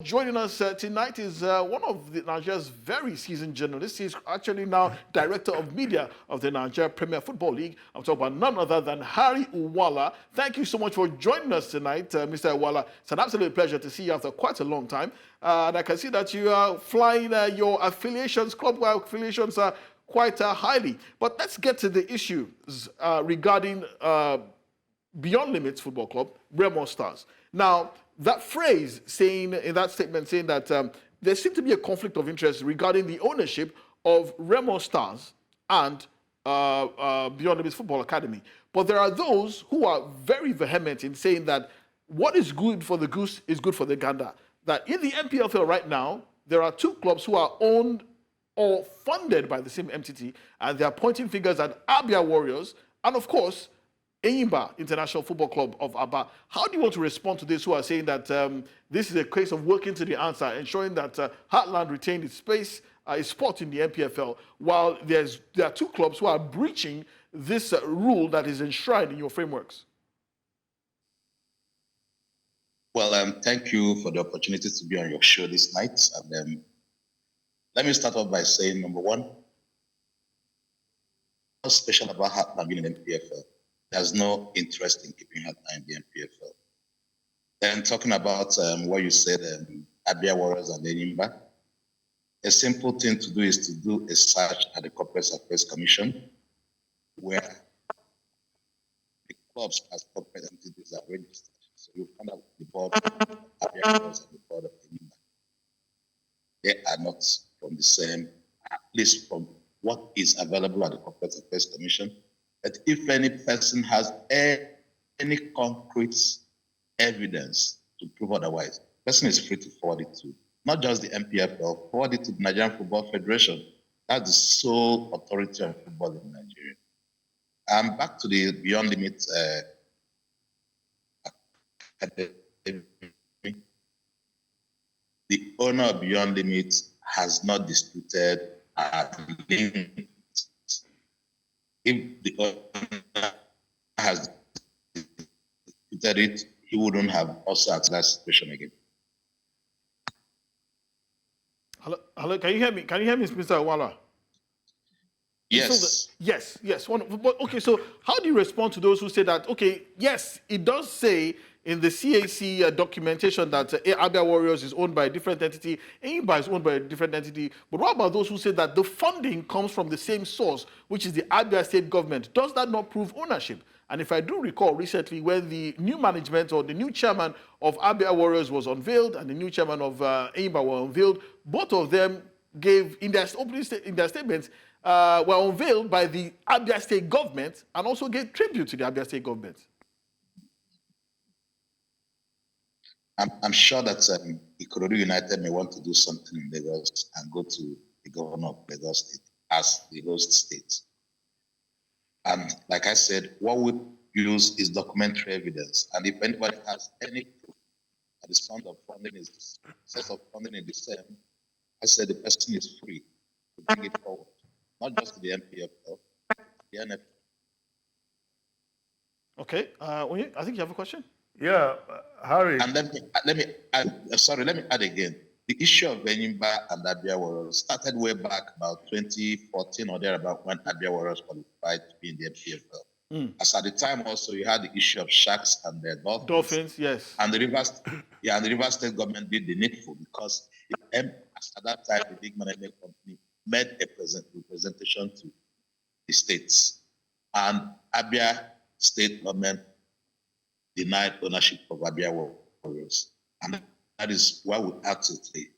Joining us tonight is one of Nigeria's very seasoned journalists. He's actually now director of media of the Nigeria Premier Football League. I'm talking about none other than Harry Iwuala. Thank you so much for joining us tonight, Mr. Iwuala. It's an absolute pleasure to see you after quite a long time. And I can see that you are flying your affiliations, club-wide affiliations, quite highly. But let's get to the issues regarding Beyond Limits Football Club, Remo Stars. Now, that phrase saying in that statement saying that there seemed to be a conflict of interest regarding the ownership of Remo Stars and Beyond Limits Football Academy. But there are those who are very vehement in saying that what is good for the goose is good for the gander. That in the NPFL right now, there are two clubs who are owned or funded by the same entity, and they are pointing fingers at Abia Warriors and, of course, Enyimba International Football Club of Aba. How do you want to respond to this who are saying that this is a case of working to the answer, ensuring that Heartland retained its space, its spot in the NPFL, while there are two clubs who are breaching this rule that is enshrined in your frameworks? Well, thank you for the opportunity to be on your show this night. And let me start off by saying, number one, what's special about Heartland being in NPFL? There's no interest in keeping Heartland in the NPFL. Then talking about what you said, Abia Warriors and Enyimba, a simple thing to do is to do a search at the Corporate Affairs Commission, where the clubs as corporate entities are registered. So you find out the board of Abia Warriors and the board of Enyimba. They are not from the same, at least from what is available at the Corporate Affairs Commission. But if any person has any concrete evidence to prove otherwise, the person is free to forward it to not just the NPFL, forward it to the Nigerian Football Federation. That's the sole authority on football in Nigeria. Back to the Beyond Limits Academy. The owner of Beyond Limits has not disputed limits. If the owner has disputed it, he wouldn't have also asked that situation again. Hello, can you hear me? Can you hear me, Mr. Iwuala? Yes. Yes. Okay, so how do you respond to those who say that, okay, yes, it does say in the CAC documentation that Abia Warriors is owned by a different entity, Enyimba is owned by a different entity, but what about those who say that the funding comes from the same source, which is the Abia state government? Does that not prove ownership? And if I do recall recently, when the new management or the new chairman of Abia Warriors was unveiled and the new chairman of Enyimba were unveiled, both of them gave, in their statements, were unveiled by the Abia state government and also gave tribute to the Abia state government. I'm sure that Ikorodu United may want to do something in Lagos and go to the governor of Lagos State as the host state. And like I said, what we use is documentary evidence. And if anybody has any proof that the source of funding is the same, I said the person is free to bring it forward, not just to the NPFL, the NFL. Okay, I think you have a question. Yeah, Harry. And let me add again. The issue of Enyimba and Abia Warriors started way back about 2014 or thereabout when Abia Warriors qualified to be in the NPFL. As at the time also you had the issue of Sharks and the Dolphins, yes. And the Rivers State government did the needful because at that time the big management company made a representation to the states. And Abia State government denied ownership of Abia Warriors. And that is why we act today.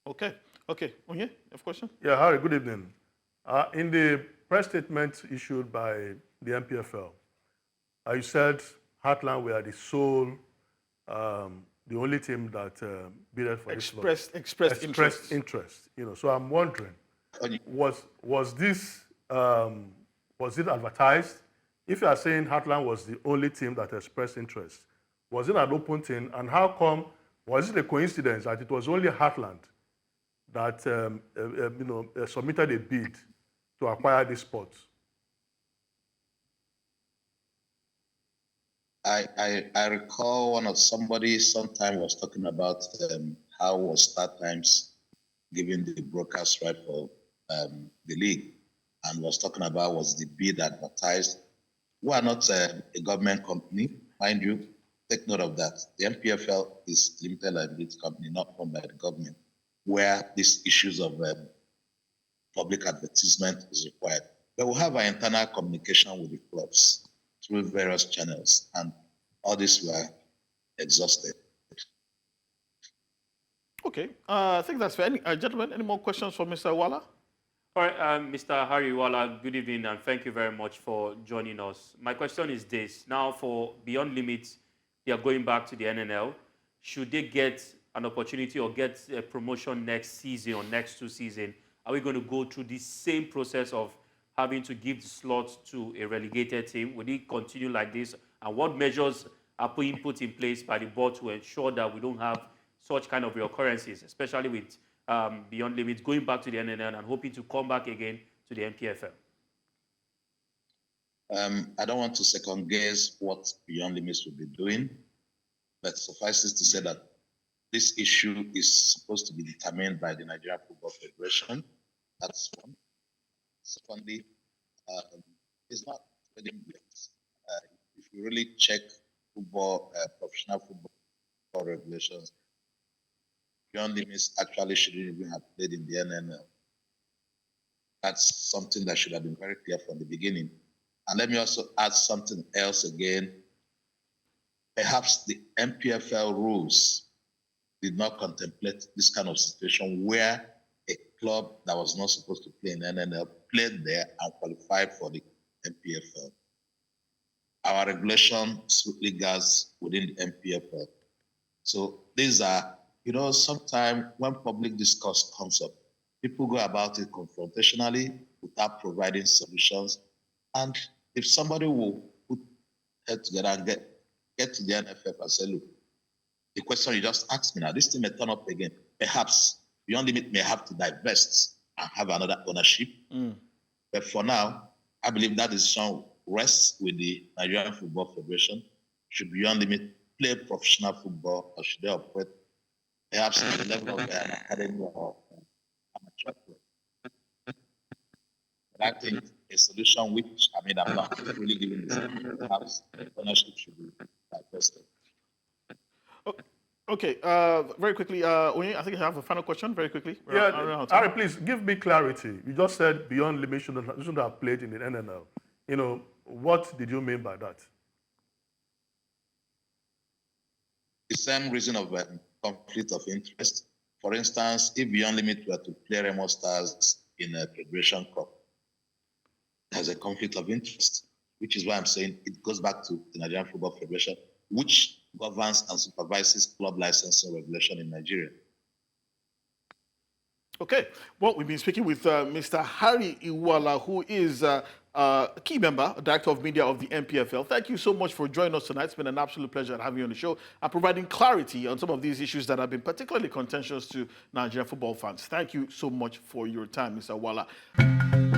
Okay. Oh, yeah, you have a question? Yeah, Harry, good evening. In the press statement issued by the NPFL, you said Heartland were the sole, the only team that bid for expressed interest. You know, so I'm wondering, was this was it advertised? If you are saying Heartland was the only team that expressed interest, was it an open thing? And how come, was it a coincidence that it was only Heartland that submitted a bid to acquire this spot? I recall somebody sometime was talking about how was Start Times giving the broadcast right for the league, and was talking about was the bid advertised. We are not a government company, mind you. Take note of that. The NPFL is a limited liability company, not owned by the government, where these issues of public advertisement is required. But we'll have our internal communication with the clubs through various channels, and all this were exhausted. Okay, I think that's fair. Gentlemen, any more questions for Mr. Iwuala? All right, Mr. Harry Iwuala, good evening, and thank you very much for joining us. My question is this. Now, for Beyond Limits, they are going back to the NNL. Should they get an opportunity or get a promotion next season or next 2 seasons, are we going to go through the same process of having to give the slot to a relegated team? Will it continue like this? And what measures are being put in place by the board to ensure that we don't have such kind of reoccurrences, especially with Beyond Limits going back to the NNL and hoping to come back again to the NPFL? I don't want to second guess what Beyond Limits will be doing, but suffice it to say that this issue is supposed to be determined by the Nigerian Football Federation. That's one. Secondly, it's not wedding blades. If you really check football, professional football regulations, Beyond Limits actually shouldn't even have played in the NNL. That's something that should have been very clear from the beginning. And let me also add something else again. Perhaps the NPFL rules did not contemplate this kind of situation where a club that was not supposed to play in NNL played there and qualified for the NPFL. Our regulation strictly guards within the NPFL. So these are, sometimes when public discourse comes up, people go about it confrontationally without providing solutions. And if somebody will put head together and get to the NFF and say, look, the question you just asked me now, this thing may turn up again. Perhaps Beyond Limit may have to divest and have another ownership. But for now, I believe that decision rests with the Nigerian Football Federation. Should Beyond Limit play professional football, or should they operate perhaps at the level of an academy or amateur club? But I think a solution which, I'm not really giving this, perhaps ownership should be divested. Okay, very quickly, Oye, I think I have a final question, very quickly. Yeah, Harry, please give me clarity. You just said Beyond Limits shouldn't have played in the NNL. What did you mean by that? The same reason of conflict of interest. For instance, if Beyond Limit were to play Remo Stars in a Federation Cup, there's a conflict of interest, which is why I'm saying it goes back to the Nigerian Football Federation, which governs and supervises club licensing regulation in Nigeria. Okay, well, we've been speaking with Mr. Harry Iwuala, who is a key member, director of media of the NPFL. Thank you so much for joining us tonight. It's been an absolute pleasure having you on the show and providing clarity on some of these issues that have been particularly contentious to Nigerian football fans. Thank you so much for your time, Mr. Iwuala.